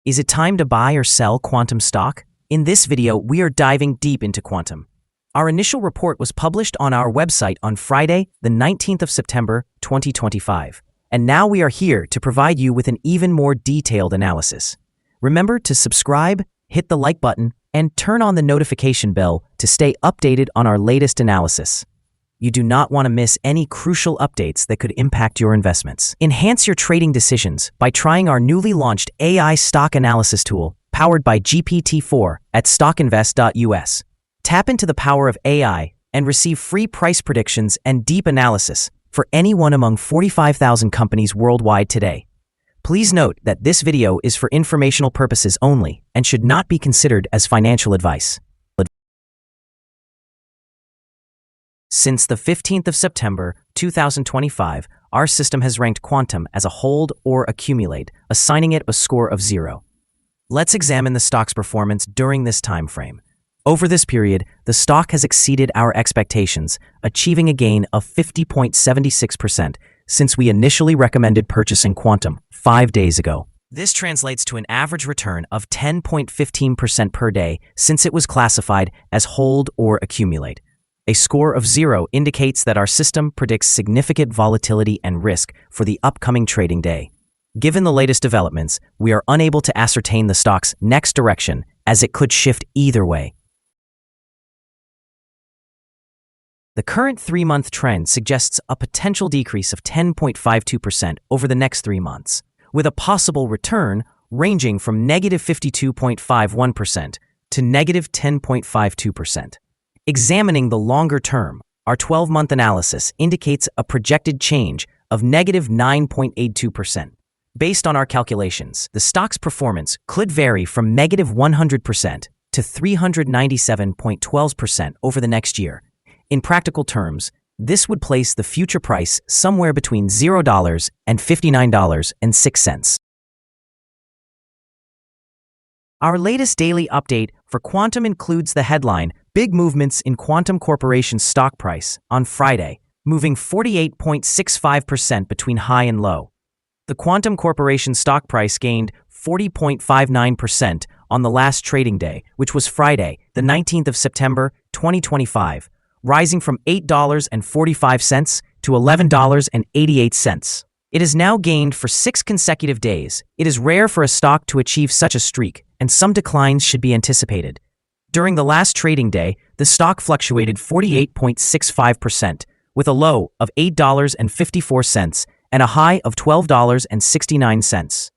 Is it time to buy or sell Quantum stock? In this video, we are diving deep into Quantum. Our initial report was published on our website on Friday, the 19th of September, 2025. And now we are here to provide you with an even more detailed analysis. Remember to subscribe, hit the like button, and turn on the notification bell to stay updated on our latest analysis. You do not want to miss any crucial updates that could impact your investments. Enhance your trading decisions by trying our newly launched AI stock analysis tool, powered by GPT-4 at StockInvest.us. Tap into the power of AI and receive free price predictions and deep analysis for anyone among 45,000 companies worldwide today. Please note that this video is for informational purposes only and should not be considered as financial advice. Since the 15th of September, 2025, our system has ranked Quantum as a hold or accumulate, assigning it a score of 0. Let's examine the stock's performance during this time frame. Over this period, the stock has exceeded our expectations, achieving a gain of 50.76% since we initially recommended purchasing Quantum 5 days ago. This translates to an average return of 10.15% per day since it was classified as hold or accumulate. A score of 0 indicates that our system predicts significant volatility and risk for the upcoming trading day. Given the latest developments, we are unable to ascertain the stock's next direction as it could shift either way. The current 3-month trend suggests a potential decrease of 10.52% over the next 3 months, with a possible return ranging from negative 52.51% to negative 10.52%. Examining the longer term, our 12-month analysis indicates a projected change of negative 9.82%. Based on our calculations, the stock's performance could vary from negative 100% to 397.12% over the next year. In practical terms, this would place the future price somewhere between $0 and $59.06. Our latest daily update for Quantum includes the headline, Big Movements in Quantum Corporation's Stock Price on Friday, moving 48.65% between high and low. The Quantum Corporation stock price gained 40.59% on the last trading day, which was Friday, the 19th of September, 2025, rising from $8.45 to $11.88. It has now gained for 6 consecutive days. It is rare for a stock to achieve such a streak, and some declines should be anticipated. During the last trading day, the stock fluctuated 48.65%, with a low of $8.54 and a high of $12.69.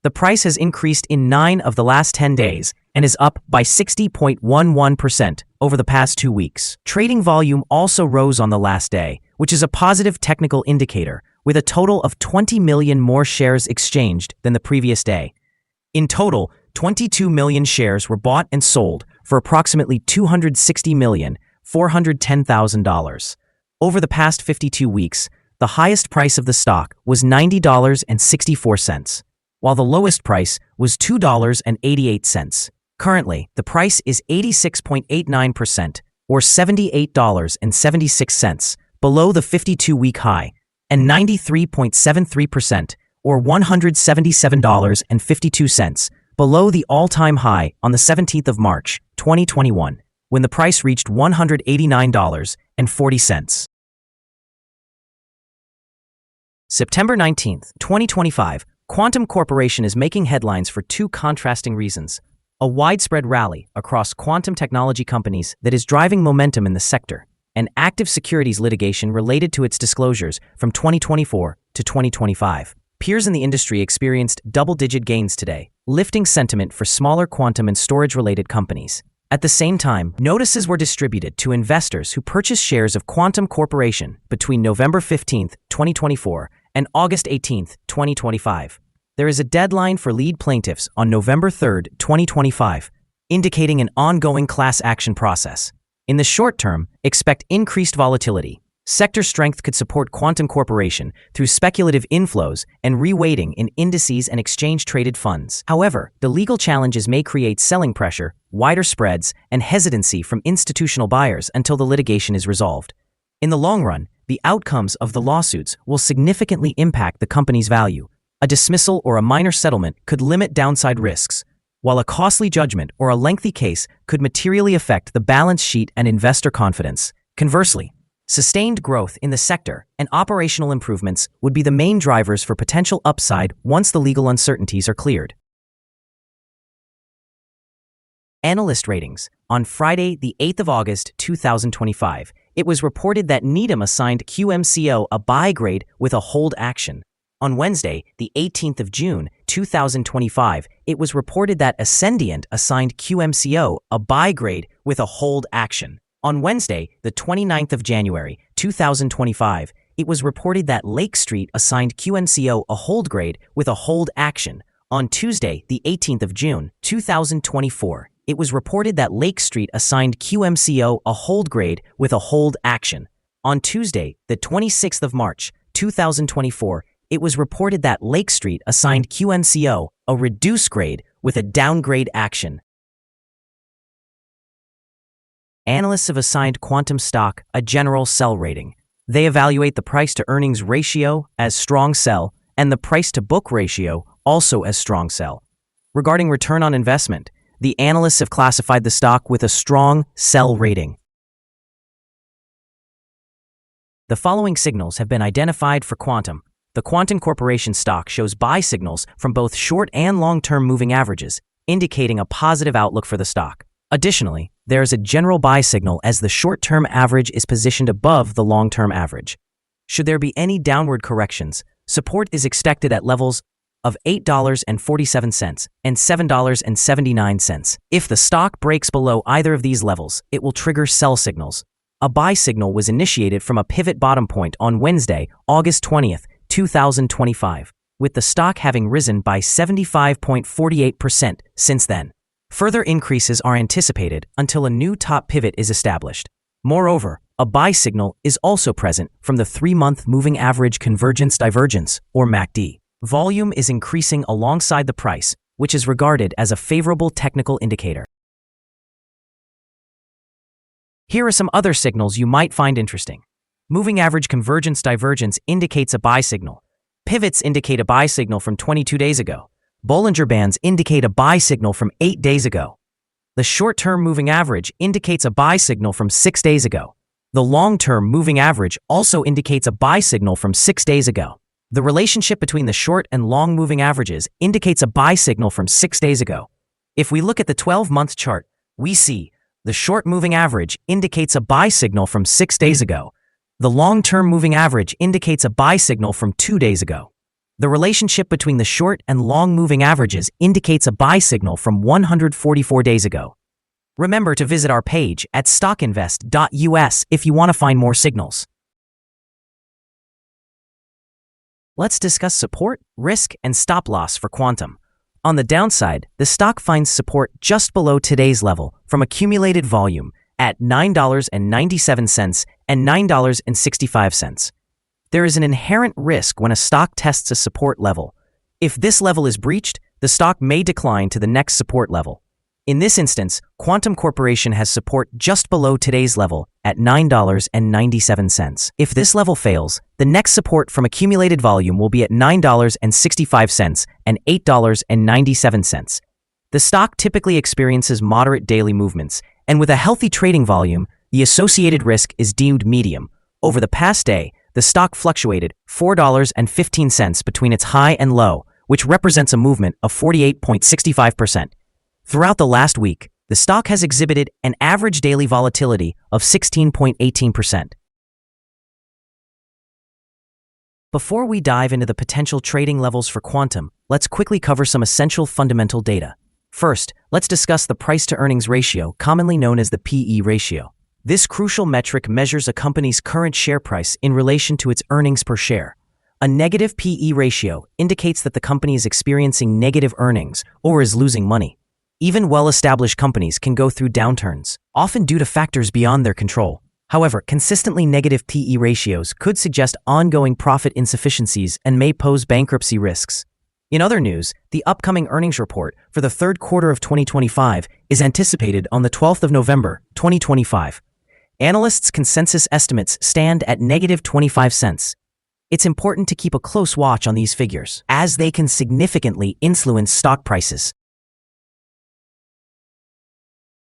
The price has increased in 9 of the last 10 days and is up by 60.11% over the past 2 weeks. Trading volume also rose on the last day, which is a positive technical indicator, with a total of 20 million more shares exchanged than the previous day. In total, 22 million shares were bought and sold for approximately $260,410,000. Over the past 52 weeks, the highest price of the stock was $90.64, while the lowest price was $2.88. Currently, the price is 86.89%, or $78.76, below the 52-week high, and 93.73%, or $177.52, below the all-time high on the 17th of March, 2021, when the price reached $189.40. September 19th, 2025, Quantum Corporation is making headlines for 2 contrasting reasons. A widespread rally across quantum technology companies that is driving momentum in the sector, and active securities litigation related to its disclosures from 2024 to 2025. Peers in the industry experienced double-digit gains today, lifting sentiment for smaller quantum and storage-related companies. At the same time, notices were distributed to investors who purchased shares of Quantum Corporation between November 15, 2024 and August 18, 2025. There is a deadline for lead plaintiffs on November 3, 2025, indicating an ongoing class action process. In the short term, expect increased volatility. Sector strength could support Quantum Corporation through speculative inflows and reweighting in indices and exchange-traded funds. However, the legal challenges may create selling pressure, wider spreads, and hesitancy from institutional buyers until the litigation is resolved. In the long run, the outcomes of the lawsuits will significantly impact the company's value. A dismissal or a minor settlement could limit downside risks, while a costly judgment or a lengthy case could materially affect the balance sheet and investor confidence. Conversely, sustained growth in the sector and operational improvements would be the main drivers for potential upside once the legal uncertainties are cleared. Analyst ratings. On Friday, the 8th of August, 2025, it was reported that Needham assigned QMCO a buy grade with a hold action. On Wednesday, the 18th of June, 2025, it was reported that Ascendient assigned QMCO a buy grade with a hold action. On Wednesday, the 29th of January, 2025, it was reported that Lake Street assigned QMCO a hold grade with a hold action. On Tuesday, the 18th of June, 2024, it was reported that Lake Street assigned QMCO a hold grade with a hold action. On Tuesday, the 26th of March, 2024, it was reported that Lake Street assigned QMCO a reduce grade with a downgrade action. Analysts have assigned Quantum stock a general sell rating. They evaluate the price-to-earnings ratio as strong sell and the price-to-book ratio also as strong sell. Regarding return on investment, the analysts have classified the stock with a strong sell rating. The following signals have been identified for Quantum. The Quantum Corporation stock shows buy signals from both short and long-term moving averages, indicating a positive outlook for the stock. Additionally, there is a general buy signal as the short-term average is positioned above the long-term average. Should there be any downward corrections, support is expected at levels of $8.47 and $7.79. If the stock breaks below either of these levels, it will trigger sell signals. A buy signal was initiated from a pivot bottom point on Wednesday, August 20th, 2025, with the stock having risen by 75.48% since then. Further increases are anticipated until a new top pivot is established. Moreover, a buy signal is also present from the 3-month moving average convergence divergence, or MACD. Volume is increasing alongside the price, which is regarded as a favorable technical indicator. Here are some other signals you might find interesting. Moving average convergence divergence indicates a buy signal. Pivots indicate a buy signal from 22 days ago. Bollinger Bands indicate a buy signal from 8 days ago. The short-term moving average indicates a buy signal from 6 days ago. The long-term moving average also indicates a buy signal from 6 days ago. The relationship between the short and long moving averages indicates a buy signal from 6 days ago. If we look at the 12-month chart, we see the short moving average indicates a buy signal from 6 days ago. The long-term moving average indicates a buy signal from 2 days ago. The relationship between the short and long moving averages indicates a buy signal from 144 days ago. Remember to visit our page at StockInvest.us if you want to find more signals. Let's discuss support, risk, and stop loss for Quantum. On the downside, the stock finds support just below today's level from accumulated volume at $9.97 and $9.65. There is an inherent risk when a stock tests a support level. If this level is breached, the stock may decline to the next support level. In this instance, Quantum Corporation has support just below today's level at $9.97. If this level fails, the next support from accumulated volume will be at $9.65 and $8.97. The stock typically experiences moderate daily movements, and with a healthy trading volume, the associated risk is deemed medium. Over the past day, the stock fluctuated $4.15 between its high and low, which represents a movement of 48.65%. Throughout the last week, the stock has exhibited an average daily volatility of 16.18%. Before we dive into the potential trading levels for Quantum, let's quickly cover some essential fundamental data. First, let's discuss the price-to-earnings ratio, commonly known as the PE ratio. This crucial metric measures a company's current share price in relation to its earnings per share. A negative PE ratio indicates that the company is experiencing negative earnings or is losing money. Even well-established companies can go through downturns, often due to factors beyond their control. However, consistently negative PE ratios could suggest ongoing profit insufficiencies and may pose bankruptcy risks. In other news, the upcoming earnings report for the third quarter of 2025 is anticipated on the 12th of November, 2025. Analysts' consensus estimates stand at -25 cents. It's important to keep a close watch on these figures, as they can significantly influence stock prices.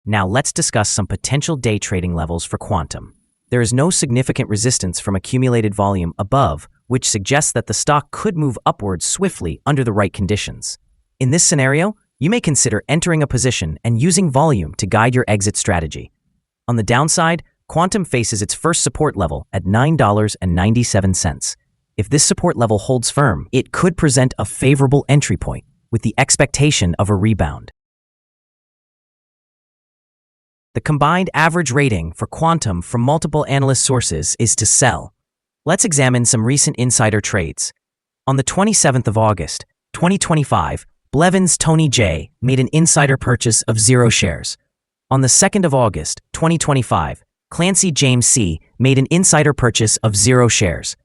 Now let's discuss some potential day trading levels for Quantum. There is no significant resistance from accumulated volume above, which suggests that the stock could move upwards swiftly under the right conditions. In this scenario, you may consider entering a position and using volume to guide your exit strategy. On the downside, Quantum faces its first support level at $9.97. If this support level holds firm, it could present a favorable entry point, with the expectation of a rebound. The combined average rating for Quantum from multiple analyst sources is to sell. Let's examine some recent insider trades. On the 27th of August, 2025, Blevins Tony J. made an insider purchase of 0 shares. On the 2nd of August, 2025, Clancy James C. made an insider purchase of 0 shares.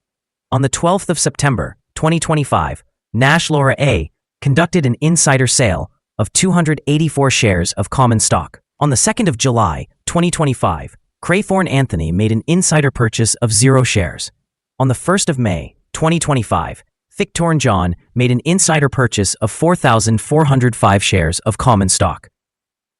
On the 12th of September, 2025, Nash Laura A. conducted an insider sale of 284 shares of common stock. On the 2nd of July, 2025, Craythorne Anthony made an insider purchase of 0 shares. On the 1st of May, 2025, Thicktorn John made an insider purchase of 4,405 shares of common stock.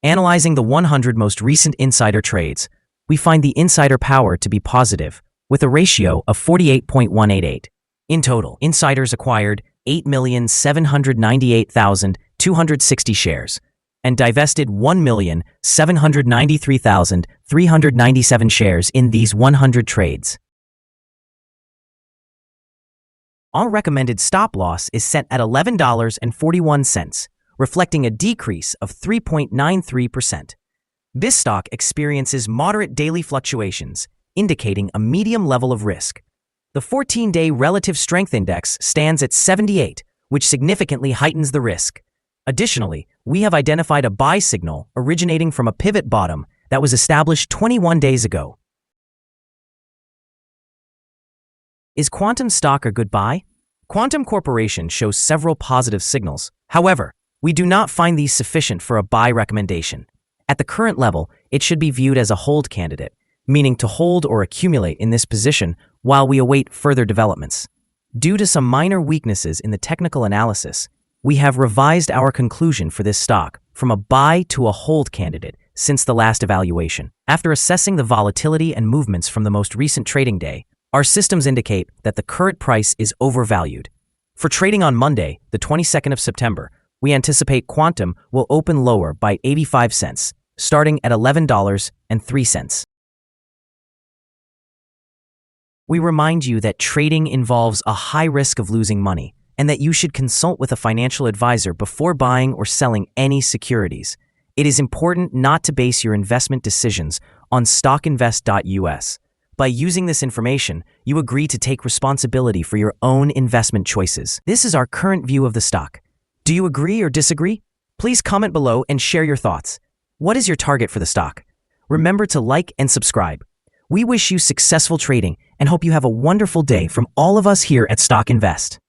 Analyzing the 100 most recent insider trades, we find the insider power to be positive, with a ratio of 48.188. In total, insiders acquired 8,798,260 shares and divested 1,793,397 shares in these 100 trades. Our recommended stop loss is set at $11.41, reflecting a decrease of 3.93%. This stock experiences moderate daily fluctuations, indicating a medium level of risk. The 14-day relative strength index stands at 78, which significantly heightens the risk. Additionally, we have identified a buy signal originating from a pivot bottom that was established 21 days ago. Is Quantum stock a good buy? Quantum Corporation shows several positive signals. However, we do not find these sufficient for a buy recommendation. At the current level, it should be viewed as a hold candidate, meaning to hold or accumulate in this position while we await further developments. Due to some minor weaknesses in the technical analysis, we have revised our conclusion for this stock from a buy to a hold candidate since the last evaluation. After assessing the volatility and movements from the most recent trading day, our systems indicate that the current price is overvalued. For trading on Monday, the 22nd of September, we anticipate Quantum will open lower by 85 cents, starting at $11.03. We remind you that trading involves a high risk of losing money, and that you should consult with a financial advisor before buying or selling any securities. It is important not to base your investment decisions on StockInvest.us. By using this information, you agree to take responsibility for your own investment choices. This is our current view of the stock. Do you agree or disagree? Please comment below and share your thoughts. What is your target for the stock? Remember to like and subscribe. We wish you successful trading and hope you have a wonderful day from all of us here at Stock Invest.